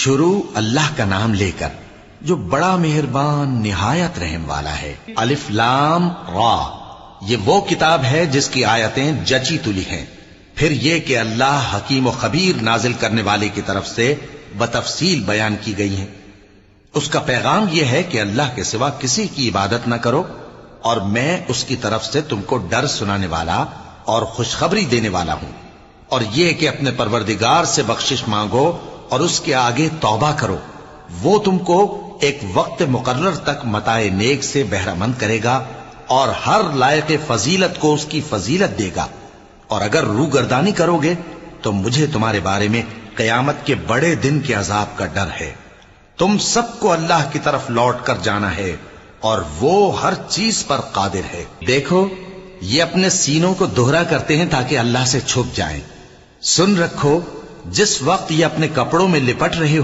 شروع اللہ کا نام لے کر جو بڑا مہربان نہایت رحم والا ہے۔ الف لام را، یہ وہ کتاب ہے جس کی آیتیں جچی تلی ہیں۔ پھر یہ کہ اللہ حکیم و خبیر نازل کرنے والے کی طرف سے بتفصیل بیان کی گئی ہیں۔ اس کا پیغام یہ ہے کہ اللہ کے سوا کسی کی عبادت نہ کرو، اور میں اس کی طرف سے تم کو ڈر سنانے والا اور خوشخبری دینے والا ہوں، اور یہ کہ اپنے پروردگار سے بخشش مانگو اور اس کے آگے توبہ کرو، وہ تم کو ایک وقت مقرر تک متاع نیک سے بہرہ مند کرے گا اور ہر لائق فضیلت کو اس کی فضیلت دے گا، اور اگر روگردانی کرو گے تو مجھے تمہارے بارے میں قیامت کے بڑے دن کے عذاب کا ڈر ہے۔ تم سب کو اللہ کی طرف لوٹ کر جانا ہے اور وہ ہر چیز پر قادر ہے۔ دیکھو یہ اپنے سینوں کو دوہرا کرتے ہیں تاکہ اللہ سے چھپ جائیں۔ سن رکھو جس وقت یہ اپنے کپڑوں میں لپٹ رہے ہو